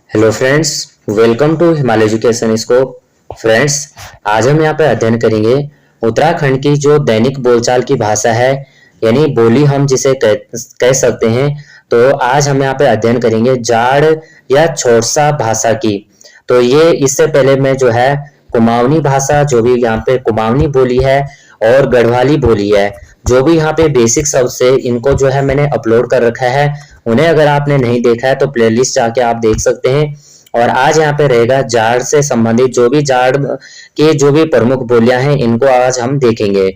Hello friends, welcome to Himalaya education scope. Friends, आज हम यहाँ पे अध्ययन करेंगे उत्तराखंड की जो दैनिक बोलचाल की भाषा है, यानी बोली हम जिसे कह सकते हैं। तो आज हम यहाँ पे अध्ययन करेंगे जाड़ या छोरसा भाषा की। तो ये इससे पहले मैं जो है कुमाऊनी भाषा, जो भी यहाँ पे कुमाऊनी बोली है और गढ़वाली बोली है, जो भी यहाँ पे बेसिक शब्द से इनको जो है मैंने अपलोड कर रखा है। उन्हें अगर आपने नहीं देखा है तो प्लेलिस्ट जाके आप देख सकते हैं। और आज यहाँ पे रहेगा जाड़ से संबंधित जो भी जाड़ के जो भी प्रमुख बोलियां हैं, इनको आज हम देखेंगे।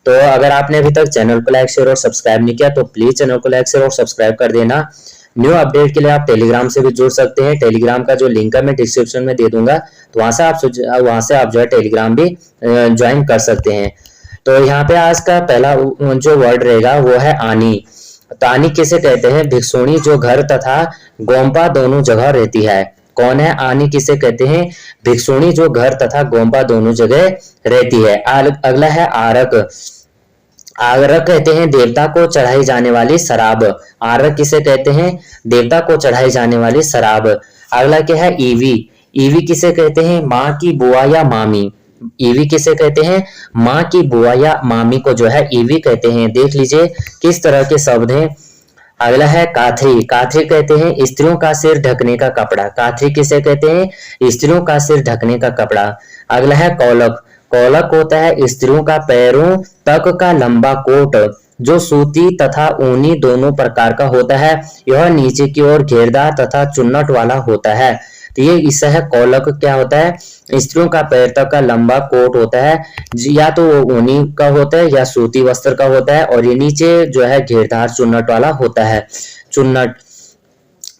तो अगर आपने अभी तक चैनल को लाइक शेयर और सब्सक्राइब नहीं किया तो प्लीज चैनल को लाइक शेयर और सब्सक्राइब कर देना। न्यू अपडेट के लिए आप टेलीग्राम से भी जुड़ सकते हैं। टेलीग्राम का जो लिंक है मैं डिस्क्रिप्शन में दे दूंगा, तो वहां से आप जो है टेलीग्राम भी ज्वाइन कर सकते हैं। तो यहाँ पे आज का पहला जो वर्ड रहेगा वो है आनी। तो आनी किसे कहते हैं? भिक्षुणी जो घर तथा गोम्पा दोनों जगह रहती है। कौन है आनी? किसे कहते हैं? भिक्षुणी जो घर तथा गोम्पा दोनों जगह रहती है। अगला है आरक। आरक कहते हैं देवता को चढ़ाई जाने वाली शराब। आरक किसे कहते हैं? देवता को चढ़ाई जाने वाली शराब। अगला क्या है? ईवी। ईवी किसे कहते हैं? माँ की बुआ या मामी। ईवी किसे कहते हैं? माँ की बुआ या मामी को जो है ईवी कहते हैं। देख लीजिए किस तरह के शब्द हैं। अगला है काथरी। काथरी कहते हैं स्त्रियों का सिर ढकने का कपड़ा। काथरी किसे कहते हैं? स्त्रियों का सिर ढकने का कपड़ा। अगला है कौलक। कौलक होता है स्त्रियों का पैरों तक का लंबा कोट, जो सूती तथा ऊनी दोनों प्रकार का होता है। यह नीचे की ओर घेरदार तथा चुन्नट वाला होता है। तो ये इससे है कौलक क्या होता है? स्त्रियों का पैर तक का लंबा कोट होता है, या तो वो ऊनी का होता है या सूती वस्त्र का होता है, और ये नीचे जो है घेरदार चुन्नट वाला होता है, चुन्नट।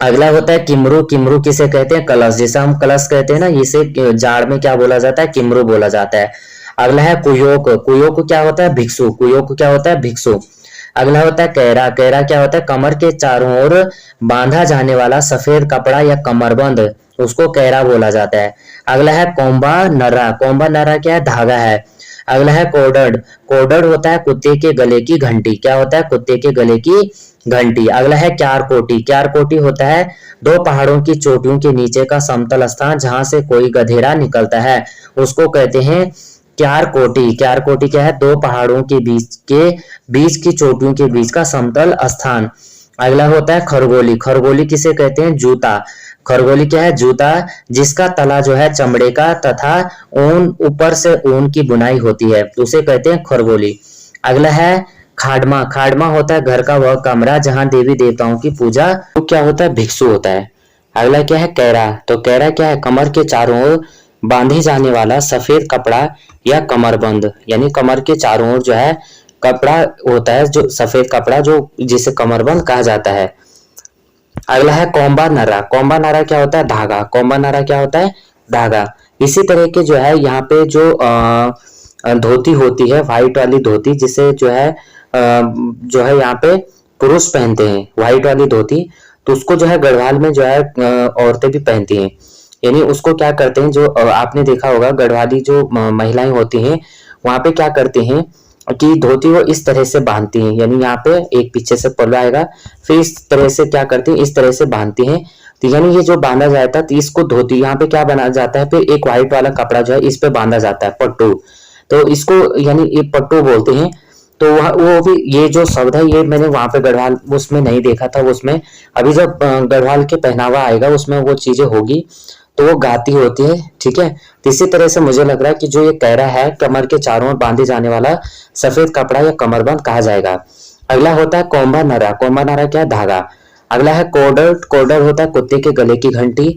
अगला होता है किमरू। किमरू किसे कहते हैं? कलश। जैसे हम कलश कहते हैं ना, इसे जाड़ में क्या बोला जाता है? किमरू बोला जाता है। अगला है कुयोक। कुयोक क्या होता है? भिक्षु। कुयोक क्या होता है? भिक्षु। अगला होता है कैरा। कैरा क्या होता है? कमर के चारों ओर बांधा जाने वाला सफेद कपड़ा या कमरबंद, उसको कैरा बोला जाता है। अगला है कोम्बा नरा। कोम्बा नरा क्या है? धागा है। अगला है कोडड़। कोडड़ होता है कुत्ते के गले की घंटी। क्या होता है? कुत्ते के गले की घंटी। अगला है क्यार कोटी। क्यार कोटी होता है दो पहाड़ों की चोटियों के नीचे का समतल स्थान जहां से कोई गधेरा निकलता है, उसको कहते हैं क्यार कोटी। क्यार कोटी क्या है? दो पहाड़ों के बीच की चोटियों के बीच का समतल स्थान। अगला होता है खरगोली। खरगोली किसे कहते हैं? जूता। खरगोली क्या है? जूता जिसका तला जो है चमड़े का तथा ऊन ऊपर से ऊन की बुनाई होती है, तो उसे कहते हैं खरगोली। अगला है खाडमा। खाडमा होता है घर का वह कमरा जहां देवी देवताओं की पूजा, तो क्या होता है? भिक्षु होता है। अगला क्या है? कैरा। तो कैरा क्या है? कमर के चारों ओर बांधे जाने वाला सफेद कपड़ा या कमरबंद, यानी कमर के चारों ओर जो है कपड़ा होता है, जो सफेद कपड़ा, जो जिसे कमरबंद कहा जाता है। अगला है कोम्बा नरा। कोम्बा नरा क्या होता है? धागा। कोम्बा नरा क्या होता है? धागा। इसी तरह के जो है यहाँ पे जो धोती होती है, व्हाइट वाली धोती, जिसे जो है यहाँ पे पुरुष पहनते हैं, व्हाइट वाली धोती, तो उसको जो है गढ़वाल में जो है औरतें भी पहनती हैं। यानी उसको क्या करते हैं, जो आपने देखा होगा गढ़वाली जो महिलाएं होती हैं, वहां पे क्या करते हैं कि धोती वो इस तरह से बांधती हैं, यानी यहाँ पे एक पीछे से पल्ला आएगा, फिर इस तरह से क्या करती हैं, इस तरह से बांधती हैं। तो यानी ये जो बांधा जाता है, तो इसको धोती, यहाँ पे क्या बना जाता है, फिर एक व्हाइट वाला कपड़ा जो है इस पे बांधा जाता है, पट्टू। तो इसको यानी ये पट्टू बोलते हैं। तो वो भी ये जो शब्द है, ये मैंने वहां पे गढ़वाल उसमें नहीं देखा था। उसमें अभी जब गढ़वाल के पहनावा आएगा उसमें वो चीजें होगी, तो वो गाती होती है। ठीक है, तो इसी तरह से मुझे लग रहा है कि जो ये कैरा है, कमर के चारों ओर बांधे जाने वाला सफेद कपड़ा या कमरबंद कहा जाएगा। अगला होता है कोम्बा नरा। कोम्बा नरा क्या है? धागा। अगला है कोडर। कोडर होता है कुत्ते के गले की घंटी।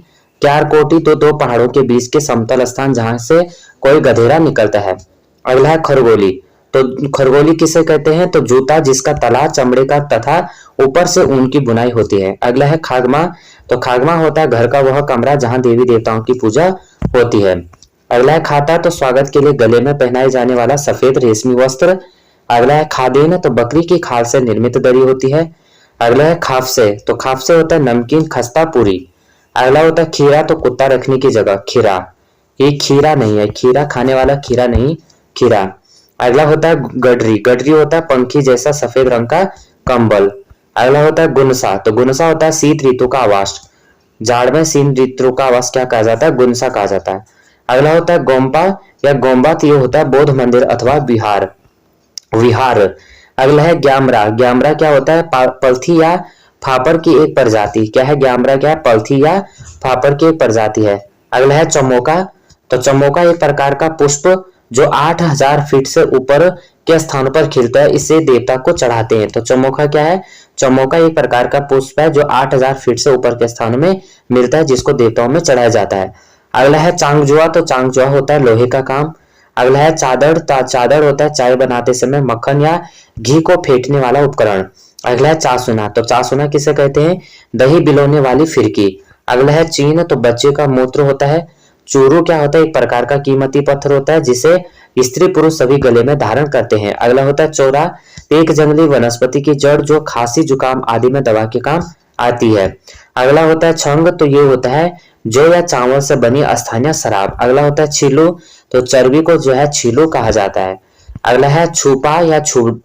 क्यार कोटी तो दो पहाड़ों के बीच के समतल स्थान जहां से कोई गधेरा निकलता है। अगला है खरगोली। तो खरगोली किसे कहते हैं? तो जूता जिसका तला चमड़े का तथा ऊपर से ऊन की बुनाई होती है। अगला है खागमा। तो खागमा होता है घर का वह कमरा जहां देवी देवताओं की पूजा होती है। अगला है खाता। तो स्वागत के लिए गले में पहनाए जाने वाला सफेद रेशमी वस्त्र। अगला है खादेन। तो बकरी की खाल से निर्मित दरी होती है। अगला है खाफसे। तो खाफसे होता है नमकीन खस्ता पूरी। अगला होता है खीरा। तो कुत्ता रखने की जगह, खीरा। ये खीरा नहीं है, खीरा खाने वाला खीरा नहीं, खीरा। अगला होता है गडरी। गडरी होता है पंखी जैसा सफेद रंग का कंबल। अगला होता है गुनसा। तो गुनसा होता है शीत ऋतु का आवास। जाड़ में शीत ऋतु का आवास क्या कहा जाता है? गुनसा कहा जाता है। अगला होता है गोम्पा या गोम्बा, तो ये होता है बौद्ध मंदिर अथवा विहार विहार। अगला है ग्यामरा। ग्यामरा क्या होता है? पलथी या फापर की एक प्रजाति। क्या है ग्यामरा? क्या है? पलथी या फापर की एक प्रजाति है। अगला है चमोका। तो चमोका एक प्रकार का पुष्प जो 8000 फीट से ऊपर के स्थान पर खिलता है, इसे देवता को चढ़ाते हैं। तो चमोका क्या है? चमोका एक प्रकार का पुष्प है जो 8000 फीट से ऊपर के स्थान में मिलता है, जिसको देवताओं में चढ़ाया जाता है। अगला है चांगजुआ। तो चांगजुआ होता है लोहे का काम। अगला है चादर। चादर होता है चाय बनाते समय मक्खन या घी को फेंटने वाला उपकरण। अगला है चासुना। तो चासुना किसे कहते हैं? दही बिलोने वाली फिरकी। अगला है चीन। तो बच्चे का मूत्र होता है। चूरू क्या होता है? एक प्रकार का कीमती पत्थर होता है जिसे स्त्री पुरुष सभी गले में धारण करते हैं। अगला होता है चौरा। एक जंगली वनस्पति की जड़ जो खांसी जुकाम आदि में दवा के काम आती है। अगला होता है छंग। तो ये होता है जौ या चावल से बनी स्थानीय शराब। अगला होता है छीलू। तो चर्बी को जो है छीलू कहा जाता है। अगला है छुपा या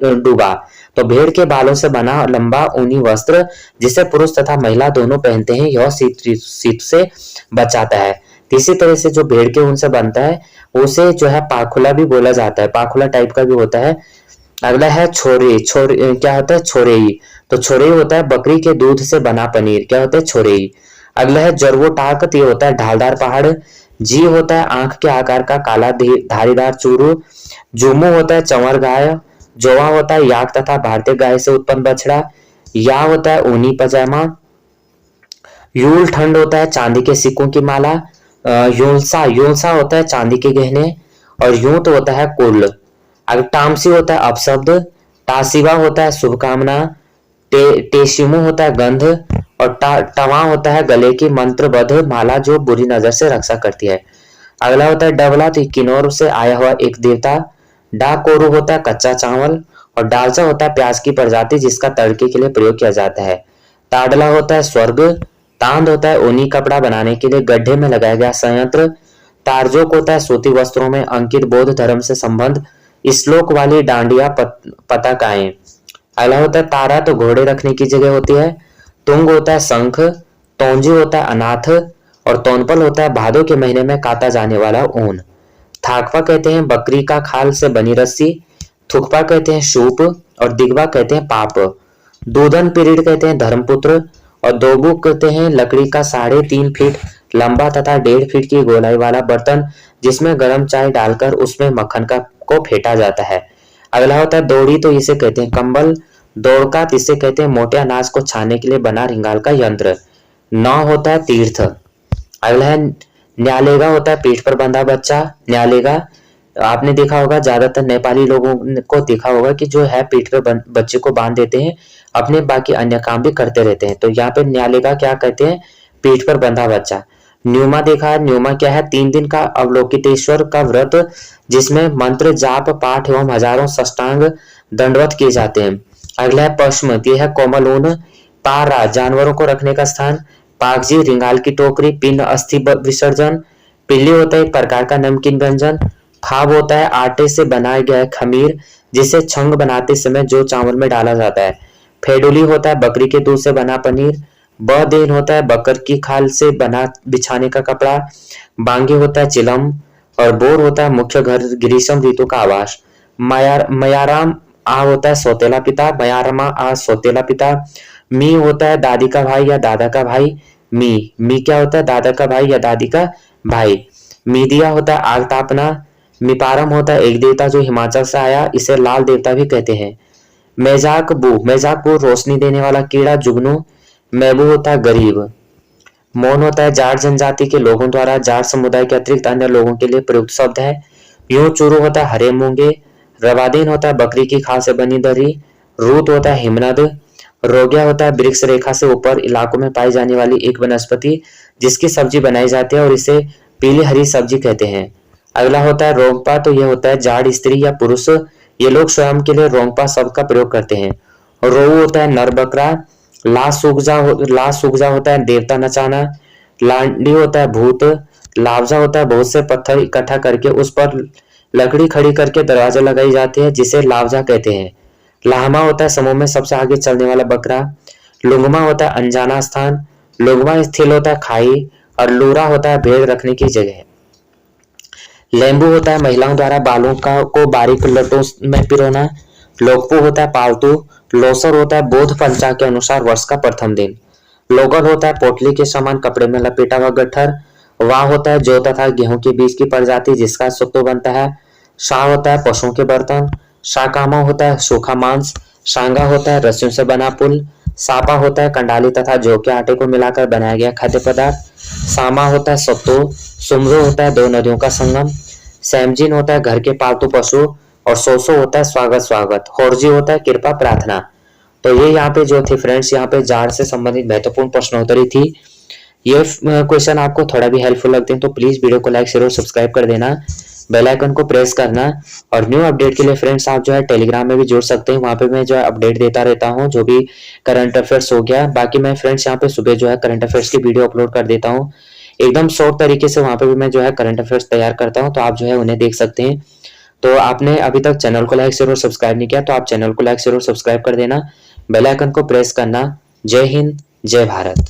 डूबा। तो भेड़ के बालों से बना लंबा ऊनी वस्त्र जिसे पुरुष तथा महिला दोनों पहनते हैं, यह शीत से बचाता है। इसी तरह से जो भेड़ के ऊन से बनता है उसे जो है पाखुला भी बोला जाता है, पाखुला टाइप का भी होता है। अगला है छोरे। छोरे क्या होता है? छोरेई। तो छोरेई होता है बकरी के दूध से बना पनीर। क्या होता है? छोरेई। अगला है जरवो टाक। ये होता है ढालदार पहाड़। जी होता है आंख के आकार का काला धारीदार चूरू। जुमू होता है चंवर गाय। जोवा होता है याक तथा भारतीय गाय से उत्पन्न बछड़ा। या होता है ऊनी पजामा। यूल ठंड होता है चांदी के सिक्कों की माला। यूलसा। यूलसा होता है चांदी के गहने। और यूत होता है कुल। अगर टामसी होता है अपशब्द। टासिवा होता है शुभकामना। टेशिमु होता है गंध। और टवा होता है गले की मंत्रबद्ध माला जो बुरी नजर से रक्षा करती है। अगला होता है डबला। तो किन्नौर से आया हुआ एक देवता। डाकोरू होता है कच्चा चावल। और डालचा होता है प्याज की प्रजाति जिसका तड़के के लिए प्रयोग किया जाता है। ताडला होता है स्वर्ग। तांद होता है ऊनी कपड़ा बनाने के लिए गड्ढे में लगाया गया संयंत्र। तारजोक होता है सूती वस्त्रों में अंकित बौद्ध धर्म से संबंध श्लोक वाली डांडिया पताकाएं। अगला होता है तारा। तो घोड़े रखने की जगह होती है। तुंग होता है शंख। तोंजी होता है अनाथ। और तोनपल होता है भादों के महीने में काटा जाने वाला ऊन। थाकपा कहते हैं बकरी का खाल से बनी रस्सी। थुकपा कहते हैं शूप। और दिगवा कहते हैं पाप। दूधन पीरियड कहते हैं धर्मपुत्र। और दोबू कहते हैं लकड़ी का 3.5 फीट लंबा तथा 1.5 फीट की गोलाई वाला बर्तन जिसमें गर्म चाय डालकर उसमें मक्खन को फेंटा जाता है। अगला होता है दौड़ी। तो इसे कहते हैं कंबल। दौड़का इसे कहते हैं मोटे अनाज को छानने के लिए बना रिंगाल का यंत्र। नौ होता है तीर्थ। अगला है न्यालेगा। होता है पीठ पर बंधा बच्चा। न्यालेगा आपने देखा होगा, ज्यादातर नेपाली लोगों को देखा होगा कि जो है पीठ पर बच्चे को बांध देते हैं, अपने बाकी अन्य काम भी करते रहते हैं। तो यहाँ पे न्यालेगा क्या कहते हैं? पीठ पर बंधा बच्चा। न्यूमा देखा है। न्यूमा क्या है? 3 दिन का अवलोकितेश्वर का व्रत जिसमें मंत्र जाप पाठ एवं हजारों साष्टांग दंडवत किए जाते हैं। अगला है पश्म। ये है कोमल ऊन। पारा जानवरों को रखने का स्थान। पागजी रिंगाल की टोकरी। पिंड अस्थि विसर्जन। पिल्ली होता है एक प्रकार का नमकीन व्यंजन। फाब होता है आटे से बनाया गया खमीर जिसे छंग बनाते समय जो चावल में डाला जाता है। फेडुली होता है बकरी के दूध से बना पनीर। बदेन होता है बकर की खाल से बना बिछाने का कपड़ा। बांगे होता है चिलम। और बोर होता है मुख्य घर ग्रीष्म ऋतु का आवास। मयाराम आ होता है सौतेला पिता। मयारमा आ सौतेला पिता। मी होता है दादी का भाई या दादा का भाई। मी क्या होता है? दादा का भाई या दादी का भाई। मीदिया होता है आग तापना। मिपारम होता है एक देवता जो हिमाचल से आया, इसे लाल देवता भी कहते हैं। मेजाकबू रोशनी देने वाला कीड़ा जुगनू। मैबू होता है गरीब। मौन होता है जाट जनजाति के लोगों द्वारा जाट समुदाय के अतिरिक्त अन्य लोगों के लिए प्रयुक्त शब्द है। यूं चूरू होता है हरे मूंगे। रवादीन होता है बकरी की खाल से बनी दरी। रूत होता है हिमनद। रोग्या होता है वृक्ष रेखा से ऊपर इलाकों में पाई जाने वाली एक वनस्पति जिसकी सब्जी बनाई जाती है और इसे पीली हरी सब्जी कहते हैं। अगला होता है रोंगपा। तो यह होता है जाड़ स्त्री या पुरुष, ये लोग स्वयं के लिए रोंगपा शब्द का प्रयोग करते हैं। रोऊ होता है नर बकरा। ला सुगजा होता है देवता नचाना। लांडी होता है भूत। लावजा होता है बहुत से पत्थर इकट्ठा करके उस पर लकड़ी खड़ी करके दरवाजा लगाई जाती है जिसे लावजा कहते हैं। लाहमा होता है समूह में सबसे आगे चलने वाला बकरा। लुंगमा होता है अनजाना स्थान। लुगवा स्थिल होता है खाई, और लूरा होता है भेड़ रखने की जगह। लेम्बू होता है महिलाओं द्वारा बालों को बारीक लटों में पिरोना। लोकपू होता है पालतू। लोसर होता है बोध पंचांग के अनुसार वर्ष का प्रथम दिन। लोगल होता है पोटली के समान कपड़े में लपेटा हुआ गट्ठर। वाह होता है जौ तथा गेहूं के बीज की प्रजाति जिसका सत्तू बनता है। शाह होता है पशुओं के बर्तन। शाकामा होता है सूखा मांस। शांगा होता है रस्सियों से बना पुल। सापा होता है कंडाली तथा जौ के आटे को मिलाकर बनाया गया खाद्य पदार्थ। सामा होता है सत्तू। सुमरो होता है दो नदियों का संगम। सैमजिन होता है घर के पालतू पशु। और सोसो होता है स्वागत स्वागत। होर्जी होता है कृपा प्रार्थना। तो ये यहाँ पे जो थे फ्रेंड्स, यहाँ पे जाड़ से संबंधित महत्वपूर्ण प्रश्नोत्तरी थी। ये क्वेश्चन आपको थोड़ा भी हेल्पफुल लगते हैं तो प्लीज वीडियो को लाइक शेयर और सब्सक्राइब कर देना, बेल आइकन को प्रेस करना। और न्यू अपडेट के लिए फ्रेंड्स आप जो है टेलीग्राम में भी जुड़ सकते हैं, वहां पे मैं जो है अपडेट देता रहता हूँ जो भी करंट अफेयर्स हो गया। बाकी मैं फ्रेंड्स यहाँ पे सुबह जो है करंट अफेयर्स की वीडियो अपलोड कर देता हूँ एकदम शॉर्ट तरीके से, वहां पे भी मैं जो है करंट अफेयर्स तैयार करता हूँ, तो आप जो है उन्हें देख सकते हैं। तो आपने अभी तक चैनल को लाइक शेयर और सब्सक्राइब नहीं किया तो आप चैनल को लाइक शेयर और सब्सक्राइब कर देना, बेल आइकन को प्रेस करना। जय हिंद, जय भारत।